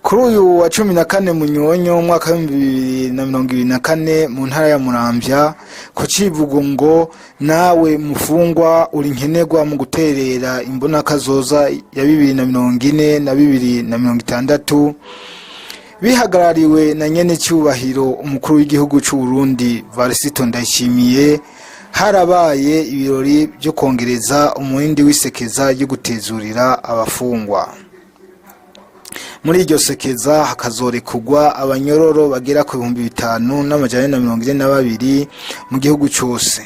Kuri uyu wa 14 Munyonyo umwaka wa 2024 mu ntara ya Muramvya ku civugo ngo nawe mufungwa uri nkenerwa mu guterera imbonakazoza ya 2040 na 2060 bihagarariwe na nyene cyubahiro umukuru w'igihugu cy'u Burundi Varisito Ndayishimiye. Harabaye ibirori byo kongereza umuhindi w'isekeza ryo gutezurira abafungwa. Muri iryo sekeza hakazorekugwa abanyororo bagera ku 5,542 mu gihugu cyose.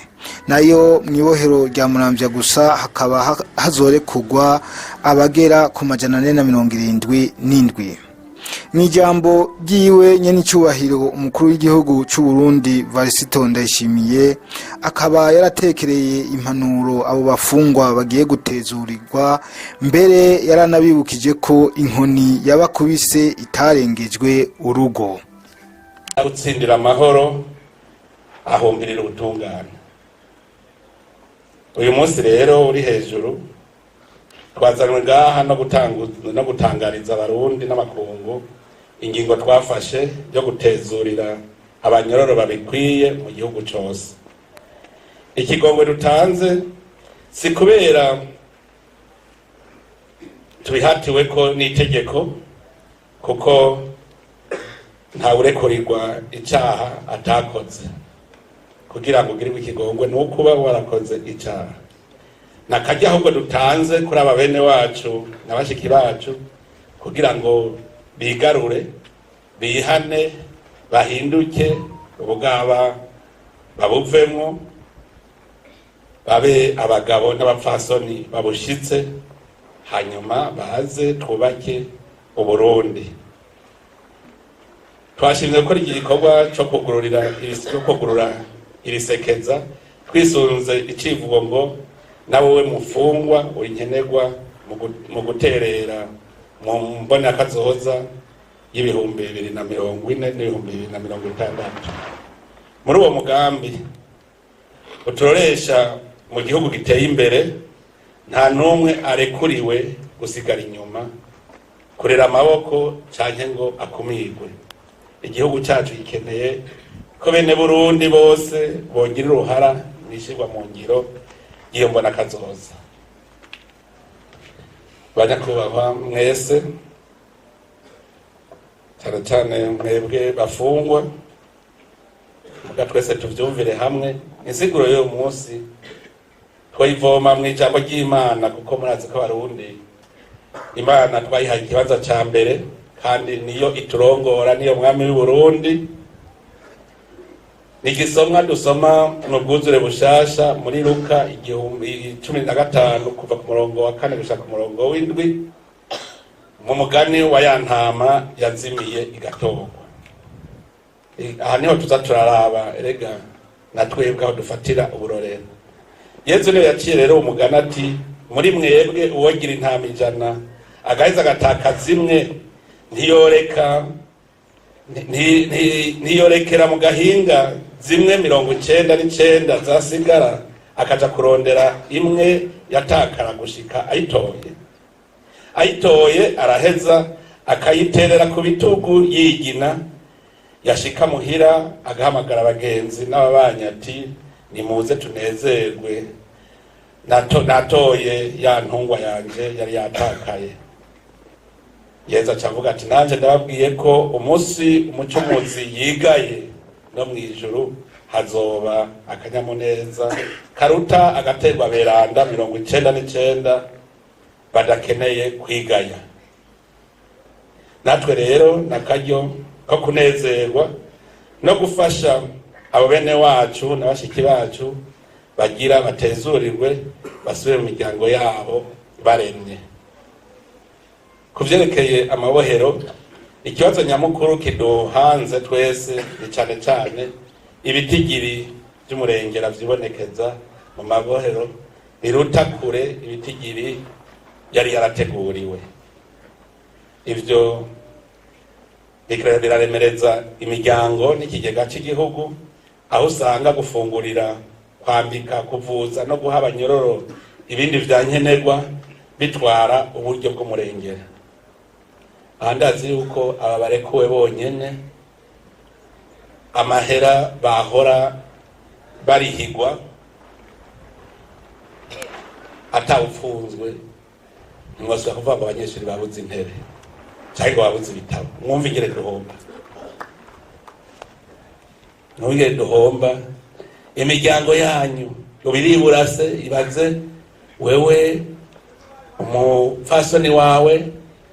Nayo mwibohero rya Muramvya gusa hakaba hazorekugwa abagera ku 477. Mwijambo giwe nyene cyubahiro umukuru w'igihugu cy'u Burundi Varisito Ndayishimiye akaba yaratekereye impanuro abo bafungwa bagiye gutezurirwa, mbere yaranabibukije ko inkoni yabakubise itarengejwe urugo. Gutsindira amahoro ahombirira ubutungane. Uyu munsi rero uri hejuru twazanwe ngaha no gutangariza abarundi n'amakungu ingingo twafashe yo gutezurira abanyororo babikwiye mu gihugu cyose. Ikigongwe dutanze si kubera tubihatiwe ko n'itegeko, kuko nta urekurirwa icyaha atakoze. Kugira ngo ugirirwe ikigongwe ni ukuba warakoze icyaha. Nakajya ahubwo dutanze kuri aba bene wacu n'abashiki bacu kugira ngo bigarure, bihane, bahinduke, ubugaba babuvemo, babe abagabo n'abapfasoni babushitse, hanyuma baze twubake Uburundi. Twashimye ko iki gikorwa cyo kugurura irisekeza twisunze icivugo ngo nawe mufungwa uri nkenerwa mu guterera mu mbonakazoza y'ibihumbi 2040 n'2060. Muri uwo mugambi uturoresha mu gihugu giteye imbere, nta numwe arekuriwe gusigara inyuma, kurera amaboko canke ngo akumirwe. Igihugu cyacu gikeneye ko bene Burundi bose bogira uruhara mwishirwa mu ngiro iyo mbonakazoza. Banyakubahwa mwese, cyane mwebwe bafungwa, muga twese tuvyumvire hamwe. Insiguro y'uyu munsi twayivoma mu ijambo ry'Imana, kuko murazi ko Abarundi Imana twayihaye ikibanza ca mbere, kandi niyo iturongora, niyo mwami w'u Burundi. Nigisomwa dusoma mu bwuzure bushasha muri Luka 15 kuva ku murongo wa 4 gushika ku murongo w'7, mu mugani wa ya ntama yazimiye igatogwa. Aha niho tuza turaraba erega na twebwe aho dufatira uburorero. Yesu niwe yaciye rero umugani ati, muri mwebwe uwogira intama 100 agaheza agataka zimwe ntiyorekera mu gahinga zimwe 99 zasigara akaja kurondera imwe yatakara gushika ayitoye araheza akayiterera ku bitugu yigina, yashika muhira agahamagara abagenzi n'ababanyi ati nimuze tunezerwe, natoye ya ntungwa yanje yari yatakaye. yeza cavuga ati nanje ndababwiye ko umunsi umucumuzi yigaye no mwijuru hazoba akanyamuneza karuta agaterwa beranda 99 badakeneye kwigaya. Natwe rero nakaryo ko kunezerwa no gufasha abo bene wacu n'abashiki bacu bagira batezurirwe basubire mu miryango yabo baremye. Kuvyerekeye amabohero, ikibazo nyamukuru kiduhanze twese ni cane cane ibitigiri by'umurengera vyibonekeza mu mabohero biruta kure ibitigiri yari yarateguriwe. Ivyo biraremereza imiryango n'ikigega cy'igihugu, aho usanga gufungurira, kwambika, kuvuza no guha abanyororo ibindi vyankenerwa bitwara uburyo bw'umurengera. Ahandazi yuko aba barekuwe bonyene amahera bahora barihigwa atawufunzwe, nimwasubira kuvuga ngo abanyeshuri babuze intebe cyangwa babuze ibitabo. Mwumva ingere duhomba, mwumva duhomba. Imiryango yanyu ubiriburase ibaze wewe umupfasoni wawe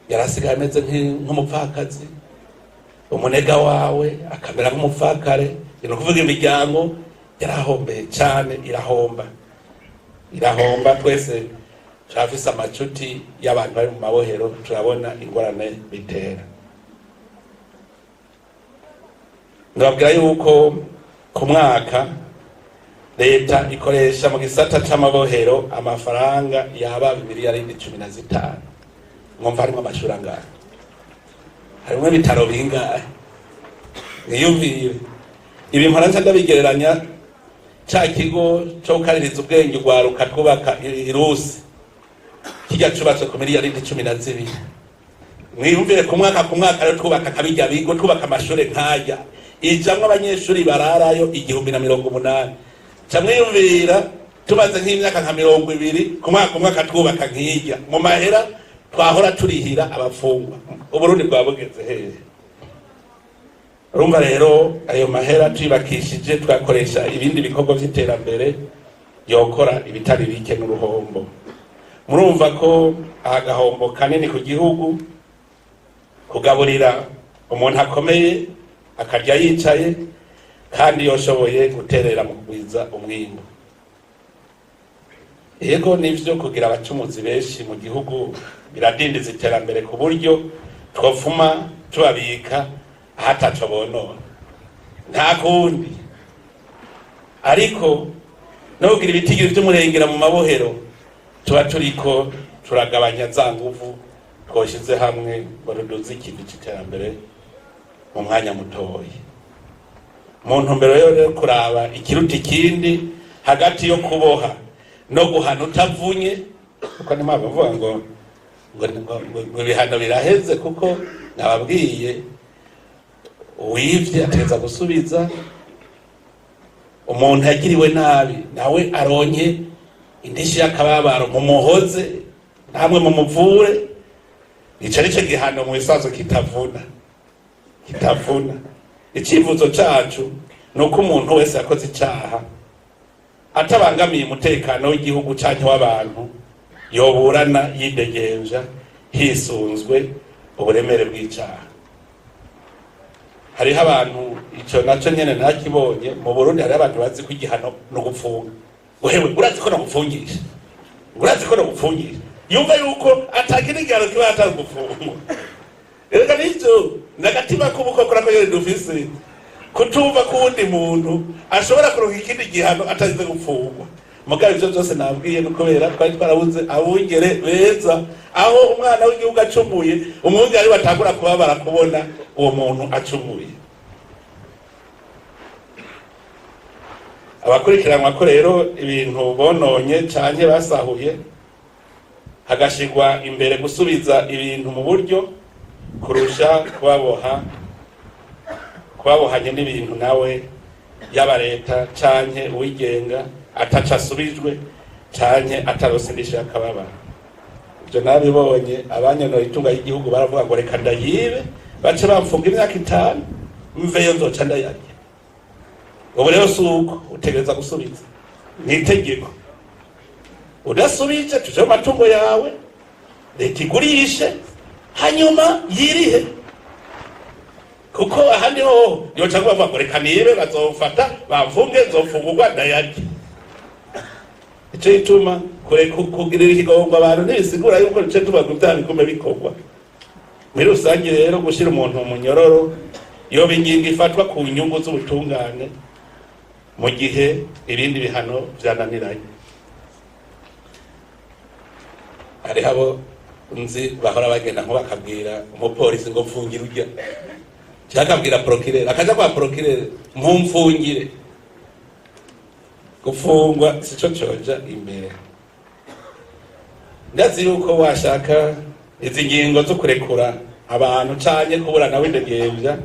yarasigaye ameze nk'umupfakazi, umunega wawe akamera nk'umupfakare. Ni ukuvuga imiryango yarahombeye cyane, irahomba. Twese turafise amacuti y'abantu bari mu mabohero, turabona ingorane bitera. Ndababwira yuko ku mwaka leta ikoresha mu gisata c'amabohero amafaranga yaba 15 mwumva harimo amashuri angahe, harimo ibitaro bingahe? Niyumvire ibi mparanza ndabigereranya ca kigo cyo gukaririza ubwenge ugwaruka twubaka irusi kijya cubatse ku miliyaridi 12. Mwiyumvire ku mwaka rero twubaka kabijya bigo, twubaka amashuri nkaya ijamwe abanyeshuri bararayo 1080. Camwiyumvira tumaze nk'imyaka nka 20 ku mwaka twubaka nkijya mu mahera twahora turihira abafungwa. Uburundi bwabugeze hehe? Urumva rero ayo mahera tuyibakishije twakoresha ibindi bikorwa by'iterambere yokora ibitari bike n'uruhombo. Murumva ko agahombo kanini ku gihugu kugaburira umuntu akomeye akarya yicaye kandi yoshoboye guterera mu kugwiza umwimbo. Yego nivyo kugira abacumuzi benshi mu gihugu biradindiza iterambere ku buryo twofuma tubabika ahataco bonona, nta kundi. Ariko no kugira ibitigiri vy'umurengera mu mabohero tuba turiko turagabanya za nguvu twoshize hamwe ngo ruduze ikintu c'iterambere mu mwanya mutoyi. Mu ntumbero yo kuraba ikiruta ikindi hagati yo kuboha no guhana utavunye, kuko ni mpamvu mvuga ngo ibihano biraheze, kuko nababwiye uwivye ateza gusubiza. Umuntu yagiriwe nabi nawe aronke indishi y'akababaro, mumuhoze namwe mumuvure. Ico nico gihano mu bisazo kitavuna. Icivuzo cacu nuko umuntu wese yakoze icaha atabangamiye umutekano w'igihugu canke w'abantu yoburana yidegenja hisunzwe uburemere bw'icaha. Hariho abantu, ico naco nyene nakibonye mu Burundi, hariho abantu bazi ko igihano no gupfunga. Wewe urazi ko no gupfungisha, yumva yuko atakiri igihano kiba atari gupfungwa. Erega nivyo nagatima k'ubukokora ko yari dufise kutumva ko uwundi muntu ashobora kuronka ikindi gihano atazize gupfungwa. Mugabo ivyo byose nabwiye no kubera twari twarabuze abungere beza, aho umwana w'igihugu acumuye umwungere batagura kubabara kubona uwo muntu acumuye. Abakurikiranwa ko rero ibintu bononye canke basahuye hagashigwa imbere gusubiza ibintu mu buryo kurusha kubabohanye n'ibintu nawe yaba leta canke uwigenga ataca asubijwe canke atarose indishyi y'akababaro. ivyo nabibonye abanyonora itunga y'igihugu baravuga ngo reka ndayibe bace bamfunga imyaka 5 mveyo nzoca ndayarya. Ubu rero suko utegereza gusubiza n'itegeko, udasubije tuje amatungo yawe leta igurishe hanyuma yirihe, kuko ahandi ho yoca kubavuga ngo reka nibe bazofata bamfunge nzofungurwa ndayarya. Ico ituma kugirira ikigongo abantu ntibisigura yuko nico tuba gutanga bigume bikorwa. Muri rusange rero gushira umuntu mu munyororo yoba ingingo ifatwa ku nyungu z'ubutungane mu gihe ibindi bihano vyananiranye. Hari habo nzi bahora bagenda nko bakabwira umupolisi ngo mfungire urya, cyakabwira procureur akaja kwa procureur mfungire. Gufungwa sico coja imbere. Ndazi yuko washaka izi ngingo zo kurekura abantu canye kuburana w'indegembya,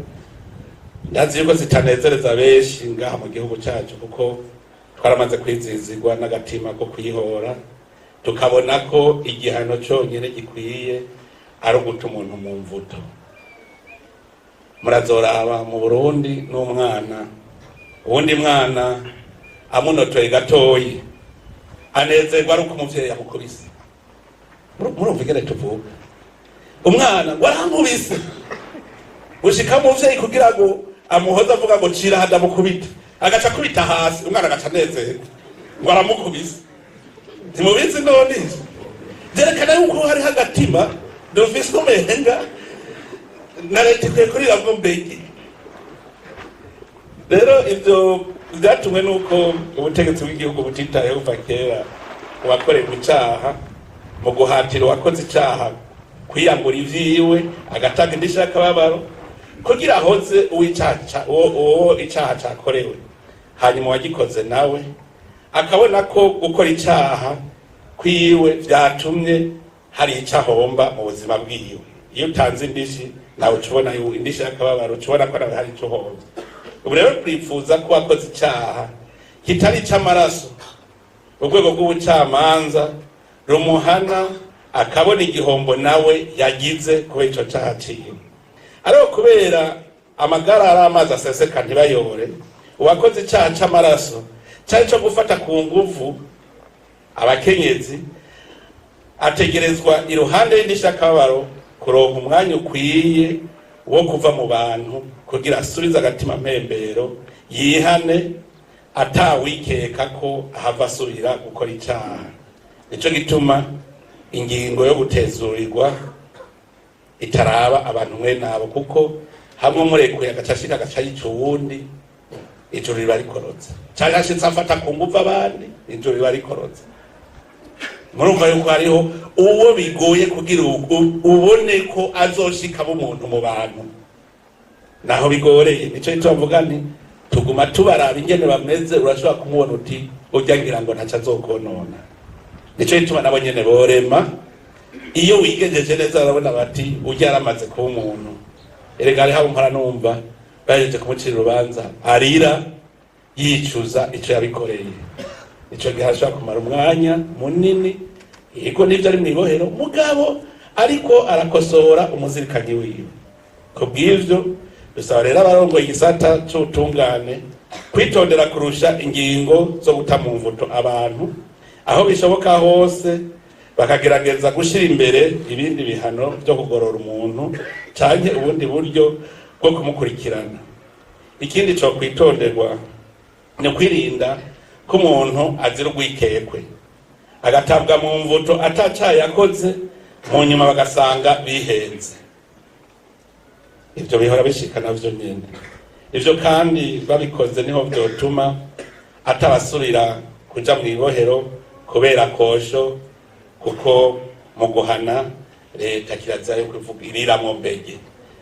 ndazi yuko zitanezereza benshi ngaha mu gihugu cyacu, kuko twaramaze kwizizigwa n'agatima ko kwihora, tukabona ko igihano cyonyine gikwiye ari uguta umuntu mu mvuto. Murazoraba mu Burundi n'umwana, uwundi mwana amunotoye gatoyi anezerwa ari uko umuvyeyi yamukubise. Murumva ingene tuvuga, umwana warankubise ushika umuvyeyi kugira ngo amuhoza avuga ngo cira hadamukubita, agaca kubita hasi, umwana agaca anezerwa ngo aramukubise. Ntimubizi none vyerekana yuko hari hagatima dufise umenga na leta ikwiye kurira ngo mbege. Rero ivyo vyatumwe nuko ubutegetsi bw'igihugu butitayeho kuva kera uwakorewe icaha mu guhatira uwakoze icaha kwiyambura ivyiwe agatanga indishyi y'akababaro kugira ahoze uwo icaha cakorewe, hanyuma wagikoze nawe akabona ko gukora icaha kwiwe vyatumye hari icahomba mu buzima bwiwe. Iyo utanze indishyi nawe ucubona indishyi y'akababaro, ucubona ko nawe hari ico uhomba. Ubu rero twifuza ko wakoze icaha kitari ic'amaraso, urwego rw'ubucamanza rumuhana akabona igihombo nawe yagize kubera ico caha ciwe. Ariko kubera amagara ari amazi aseseka ntibayobore, uwakoze icaha c'amaraso cari co gufata ku nguvu abakenyezi ategerezwa iruhande y'indishyi y'akababaro kuronka umwanya ukwiye wo kuva mu bantu kugira asubize agatima mpembero, yihane atawikeka ko ahava asubira gukora icaha. Nico gituma ingingo yo gutezurirwa itaraba abantu mwe nabo, kuko hamwe murekuye agacashika agaca yica uwundi, ijuru riba rikorotse. Canke ashitse afata ku nguvu abandi, ijuru riba rikorotse. Murumva yuko hariho uwo bigoye kugira ubone ko azoshika umuntu mu bantu, naho bigoreye. Nico gituma mvuga nti tuguma tubaraba ingene bameze, urashobora kumubona uti urya ngira ngo ntaca azokonona. Nico gituma nabo nyene borema, iyo wigejeje neza barabona bati urya aramaze kuba umuntu. Erega hari habo mpora numva bahejeje kumucira urubanza arira yicuza ico yabikoreye. Ico gihe ashobora kumara umwanya munini, yego nivyo ari mwibohero mugabo ariko arakosora umuzirikanyi wiwe. Kubw'ivyo dusaba rero abarongoye igisata c'ubutungane kwitondera kurusha ingingo zo guta mu mvuto abantu, aho bishoboka hose bakagerageza gushira imbere ibindi bihano byo kugorora umuntu canke ubundi buryo bwo kumukurikirana. Ikindi co kwitonderwa ni kwirinda ko umuntu azira urwikekwe agatabwa mu mvuto atacaye yakoze, mu nyuma bagasanga bihenze. Ivyo bihora bishika navyo nyene. Ivyo kandi babikoze niho vyotuma atabasubira kuja mw'ibohero kubera kosho, kuko mu guhana leta kirazira yo kuvuga iriramwo mbege.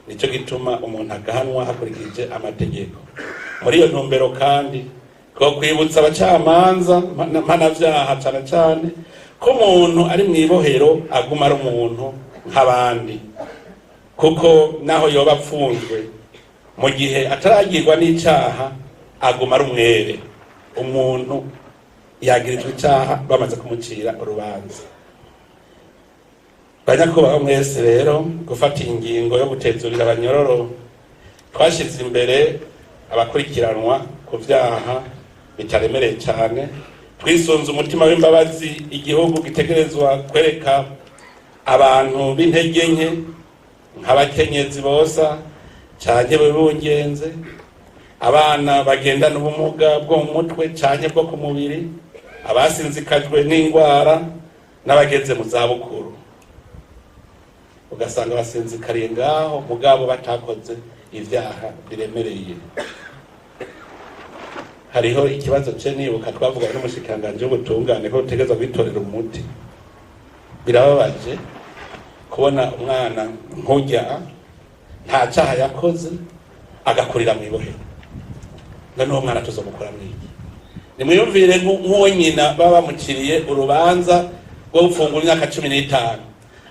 Nico gituma umuntu agahanwa hakurikije amategeko. Muri iyo ntumbero kandi ko kwibutsa abacamanza mpanavyaha cane cane ko umuntu ari mw'ibohero aguma ari umuntu nk'abandi, kuko naho yoba apfunzwe mu gihe ataragirwa n'icaha aguma ari umwere. Umuntu yagirizwa icaha bamaze kumucira urubanza. banyakubahwa mwese rero gufata ingingo yo gutezurira abanyororo twashize imbere abakurikiranwa ku vyaha bitaremereye cyane twisunze umutima w'imbabazi igihugu gitegerezwa kwereka abantu b'intege nke nk'abakenyezi bosa canke b'ubungenze abana bagendana ubumuga bwo mu mutwe canke bwo ku mubiri abasinzikajwe n'indwara n'abageze mu zabukuru ugasanga basinzikariye ngaho mugabo batakoze ivyaha biremereye. Hariho ikibazo cye nibuka twavuga n'umushikanganje w'ubutungane ko utegeza kwitorera umuti. Birababaje kubona umwana nk'ujya nta cyaha yakoze agakurira mu ibohero. None uwo mwana tuzomukora mwiki? Nimwiyumvire nk'uwo nyina baba bamukiriye urubanza rwo gufungura imyaka 15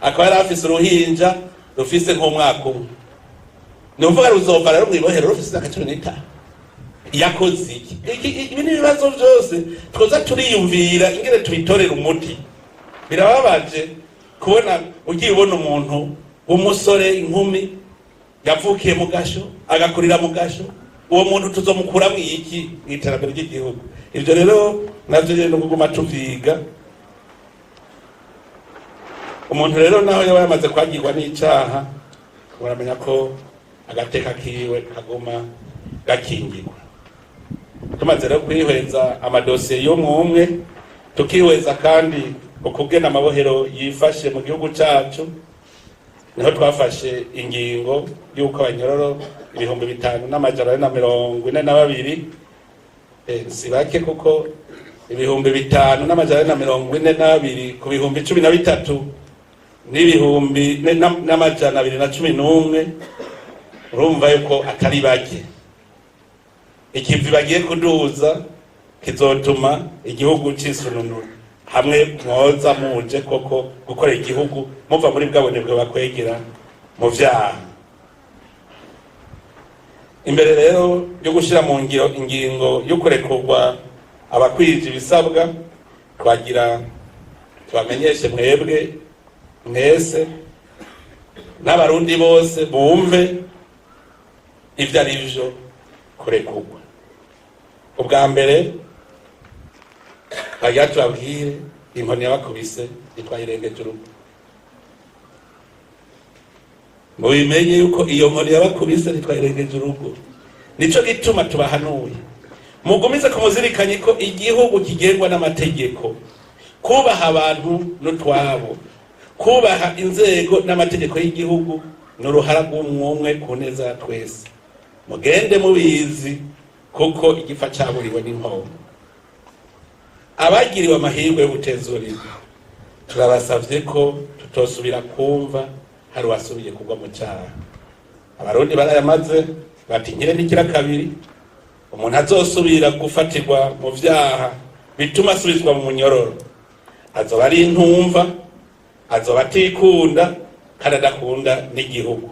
akaba yari afise uruhinja rufise nk'umwaka umwe. Numva ruzova rero mu ibohero rufise imyaka 15 yakoze iki? Ibi ni ibibazo byose twoza turiyumvira ingene tubitorera umuti. Birababaje kubona ugiye ubona umuntu w'umusore inkumi yavukiye mu gasho agakurira mu gasho, uwo muntu tuzomukura mu iki iterambere ry'igihugu. Ibyo rero navyo rero kuguma tuviga. Umuntu rero naho yaba yamaze kwagirwa n'icyaha uramenya ko agateka kiwe kaguma gakingirwa. Tumaze rero kwihweza amadosiye yo mwumwe tukihweza kandi ukugena amabohero yifashe mu gihugu cyacu, niho twafashe ingingo y'uko abanyororo 5,442 si bake kuko 5,442 ku 13,000 n'ibihumbi 211 urumva yuko atari bake. Ikivi bagiye kuduza kizotuma igihugu cisununura hamwe mwoza muje koko gukorera igihugu muva muri bwabonebwe bakwegera mu vyaha. Imbere rero yo gushira mu ngiro ingingo yo kurekurwa abakwije ibisabwa twagira tubamenyeshe mwebwe mwese n'abarundi bose bumve ivyo ari vyo kurekurwa. Ubwa mbere bagira tubabwire inkoni yabakubise itwayirengeje urugo. Mubimenye yuko iyo nkoni yabakubise itwayirengeje urugo. Nico gituma tubahanuye mugumize kumuzirikanye ko igihugu kigengwa n'amategeko, kubaha abantu n'utwabo, kubaha inzego n'amategeko y'igihugu n'uruhara rw'umwe ku neza ya twese. Mugende mubizi kuko igifa cyaburiwe n'inkomo. Abagiriwe amahirwe yo gutezurira turabasavye ko tutosubira kumva hari wasubiye kugwa mu cyaha. Abarundi barayamaze bati nkire nikira kabiri umuntu azosubira gufatirwa mu vyaha bituma asubizwa mu munyororo azoba ari intumva, azoba atikunda kandi adakunda n'igihugu.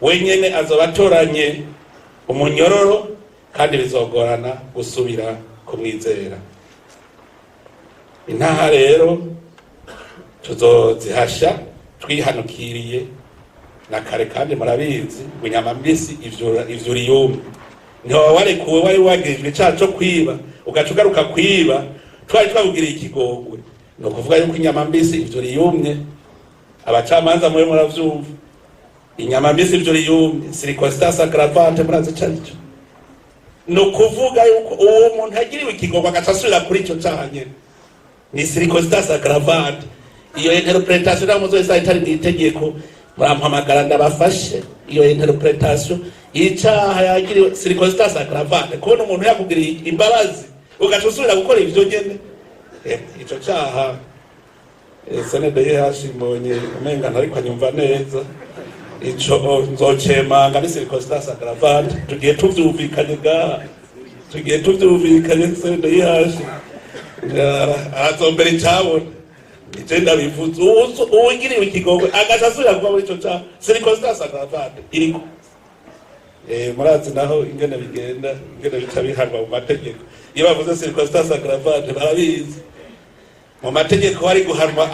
Wenyene azoba atoranye umunyororo kandi bizogorana gusubira kumwizera. Intaha rero tuzozihasha twihanukiriye na kare kandi murabizi inyama mbisi ivyo riyumye. Niho warekuwe wari wagirijwe icaha co kwiba ugaca ugaruka kwiba twari twabugiriye ikigongwe. No kuvuga yuko inyama mbisi ivyo riyumye abacamanza mwe muravyumva. Inyama mbisi ivyo riyumye circumstance aggravante murazi carico. No kuvuga yuko uwo muntu agiriwe ikigongwe agacasubira kuri ico caha nyene ni circumstance aggravante. Iyo interpretation namuzo isayitari n'itegeko murampamagara ndabafashe iyo interpretation icaha yagiriwe circumstance aggravante. Kubona umuntu yakugiriye imbabazi ugacusubira gukora ivyo nyene ico caha senede yashimonye umenga ntariko anyumva neza ico nzocemanga ni circumstance aggravante. Tugiye tuvyumvikanye senede yashi azombere icabona igenda bivuze uwugiriwe ikigongwe agacasubira kuba muri ico caha circumstance aggravante iriko. Murazi naho ingene bigenda ingene bica bihanwa mu mategeko. Iyo bavuze circumstance aggravante barabizi mu mategeko hari guhanwa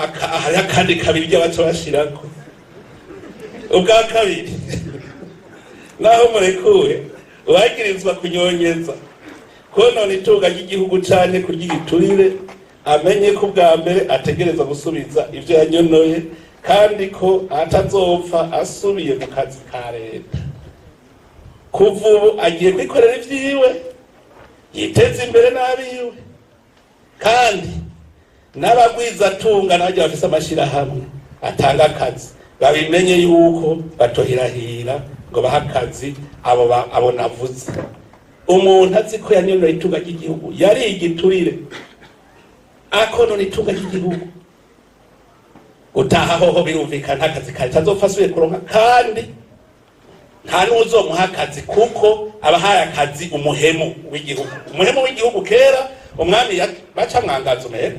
hari akandi kabiri ry'abaca bashirako. Ubwa kabiri naho murekuwe uwagirizwa kunyonyeza konona itunga ry'igihugu canke kurya igiturire amenye ko bwa mbere ategereza gusubiza ivyo yanyonoye kandi ko atazopfa asubiye mu kazi ka leta. Kuva ubu agiye kwikorera ivyiwe yiteza imbere n'abiwe, kandi n'abagwizatunga n'abarya bafise amashirahamwe atanga akazi babimenye yuko batohirahira ngo baha akazi abo navuze. Umuntu azi ko yanyonoye itunga ry'igihugu yari igiturire akonona itunga ry'igihugu, utaha hoho birumvikana akazi kari tazopfa asubiye kuronka, kandi nta n'uzomuha akazi kuko abahaye akazi umuhemu w'igihugu. Umuhemu w'igihugu kera umwami baca mwangaza umehemu.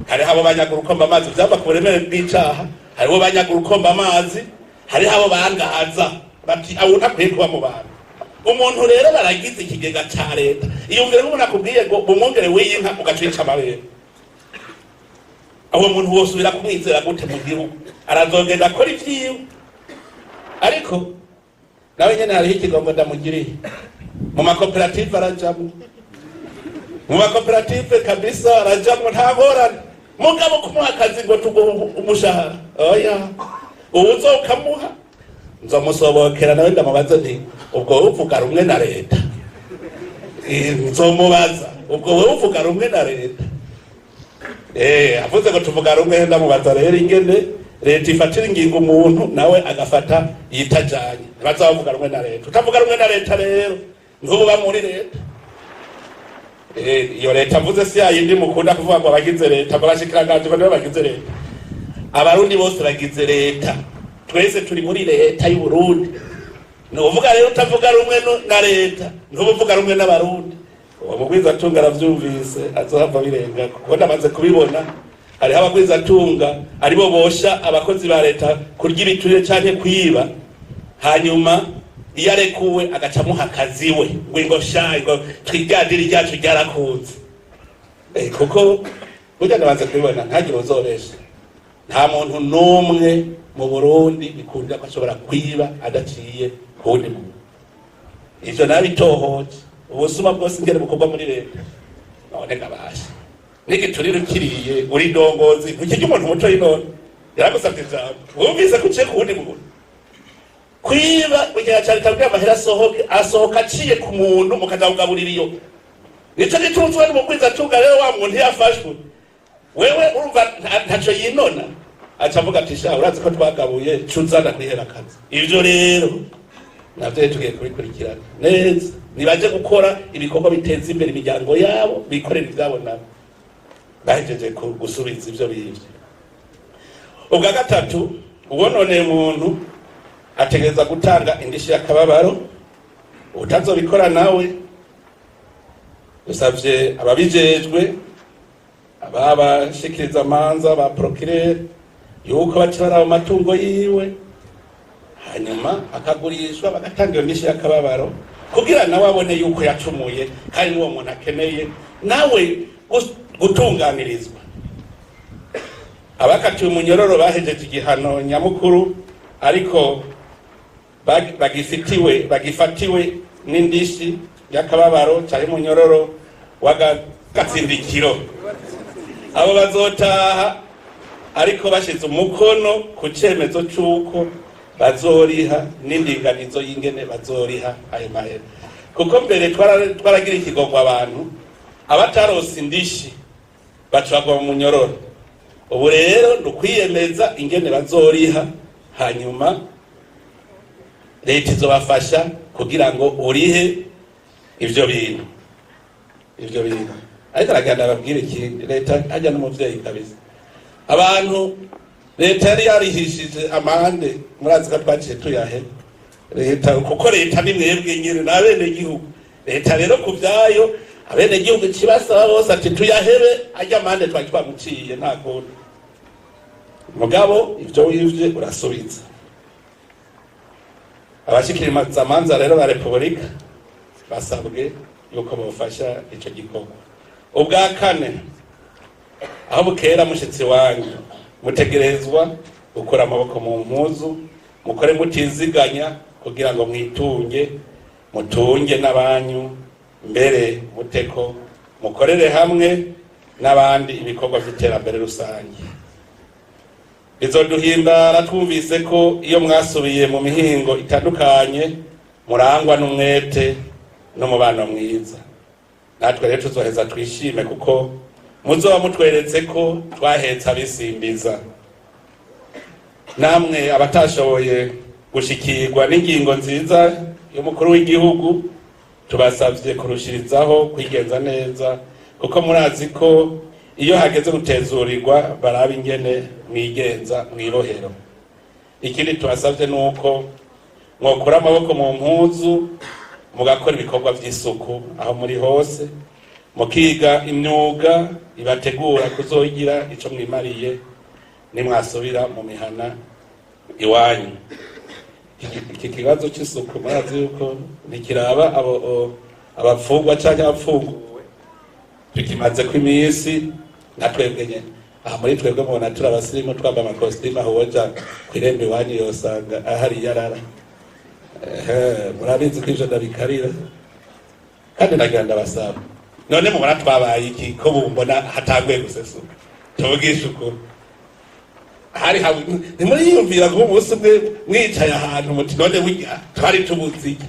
Hariho abo banyaga urukomba amazi vyava ku buremere bw'icaha, hariho banyaga urukomba amazi, hariho abo bangaza bati abo ntakwiye kuba mu bantu. Umuntu rero baragize ikigega ca leta, iyumvire nk'umuntu akubwiye ngo umwongere w'inka ugacica amabere, aho muntu wosubira kumwizera gute mu gihugu? Arazogenda akora ivyiwe. Ariko nawe nyene hariho ikigongo ndamugiriye, mu makoperative arajamwo, mu makoperative kabisa arajamwo nta ngorane, mugabo kumuha akazi ngo tuguhe umushahara oya, ubu uzokamuha nzomusobokera nawe ndamubaza nti ubwo uvuga rumwe na leta? Nzomubaza ubwo wowe uvuga rumwe na leta? Avuze ngo tuvuga rumwe, ndamubaza rero ingene leta ifatira ingingo umuntu nawe agafata yitajanye, bazavuga rumwe na leta. Utavuga rumwe na leta rero ntuba muri leta. Iyo leta mvuze si yayindi mukunda kuvuga ngo abagize leta barashikiranganje bane bagize leta. Abarundi bose bagize leta, twese turi muri leta y'u Burundi. Nuvuga rero utavuga rumwe na leta ntuvuga rumwe n'abarundi. Uwo mugwizatunga aravyumvise azohava birenga, kuko ndamaze kubibona. Hariho abagwizatunga aribo bosha abakozi ba leta kurya ibiturire canke kwiba, hanyuma iyo arekuwe agacamuha akazi we ngo shayi ngo twigadire ryacu ryarakunze. Kuko burya ndabanze kubibona ntagire uzobesha, nta muntu n'umwe mu Burundi bikunda ko ashobora kwiba adaciye kuwundi muntu. Ivyo nabitohoje, ubusuma bwose ngere bukorwa muri leta none ngabasha n'igiturire ukiriye uri ndongozi ntukijya umuntu muco y'inone yaragusabye ijambo wumvise ko uciye kuwundi muntu. Kwiba kugira cyane tabwira amahera asohoka aciye ku muntu mukaja kugaburira iyo. Nico gitunzwe n'umugwizatunga rero wa muntu yafashwe, wewe urumva ntaco yinona, aca avuga ati sha urazi ko twagabuye cuzana kwihera akazi. Ivyo rero navyo tugiye kubikurikirana neza, nibaje gukora ibikorwa biteza imbere imiryango yabo, bikorera ivyabo nabo bahejeje gusubiza ivyo bivyo. Ubwa gatatu, ubononeye umuntu ategereza gutanga indishi y'akababaro. Utazobikora nawe usavye ababijejwe, ababashikiriza amanza ba procureur yuko bacibara mu matungo yiwe, hanyuma akagurishwa bagatanga iyo ndishi y'akababaro kugira nawe abone yuko yacumuye, kandi n'uwo muntu akeneye nawe gutunganirizwa. Abakatiwe umunyororo bahejeje igihano nyamukuru, ariko bagifatiwe n'indishi y'akababaro cyari munyororo w'agatsindikiro, abo bazotaha ariko bashize umukono ku cemezo c'uko bazoriha n'indinganizo y'ingene bazoriha ayo mahera. Kuko mbere twaragira ikigongwa abantu abatarose indishi bacagwa mu munyororo. Ubu rero nukwiyemeza ingene bazoriha, hanyuma leta izobafasha kugira ngo urihe ivyo bintu. Ariko aragenda ababwire ikindi, leta ajya n'umuvyeyi kabisa. Abantu leta yari yarihishije amande, murazi ko twaciye tuyahe leta, kuko leta ni mwebwe nyine n'abene gihugu. Leta rero kuvyayo abene gihugu kibasaba bose ati tuyahebe ajya amande twari twamuciye nta kundi. Mugabo ivyo wivye urasubiza. Abashikiriza amanza rero ba Republika basabwe yuko bofasha ico gikorwa. Ubwa kane, aho bukera mushitsi wanyu mutegerezwa gukora amaboko mu mpuzu, mukore mutiziganya kugira ngo mwitunge, mutunge n'abanyu, mbere muteko mukorere hamwe n'abandi ibikorwa by'iterambere rusange. Bizoduhimbara twumvise ko iyo mwasubiye mu mihingo itandukanye murangwa n'umwete n'umubano mwiza. Natwe rero tuzoheza twishime kuko muzoba mutweretse ko twahetse abisimbiza. Namwe abatashoboye gushikirwa n'ingingo nziza y'umukuru w'igihugu, tubasavye kurushirizaho kwigenza neza, kuko murazi ko iyo hageze gutezurirwa baraba ingene mwigenza mwirohero. Ikindi tubasavye nuko mwokura amaboko mu mpuzu, mugakora ibikorwa vy'isuku aho muri hose, mukiga imyuga ibategura kuzogira ico mwimariye nimwasubira mu mihana iwanyu. Iki kibazo c'isuku murazi yuko ntikiraba abapfungwa canke abapfunguwe, tukimaze ko iminsi natwebwe nyene. Aha muri twebwe mubona turi abasirimu twambaye amakositimu, aho woja kw'irembo iwanyu yosanga ahari yarara. Murabizi ko ivyo ndabikarira kandi nagira ndabasaba, none mubona twabaye iki ko bumbona hatanguye gusesuka? Tuvugisha ukuri, ntimuriyumvira ko umunsi umwe mwicaye ahantu muti none burya twari tubuze iki?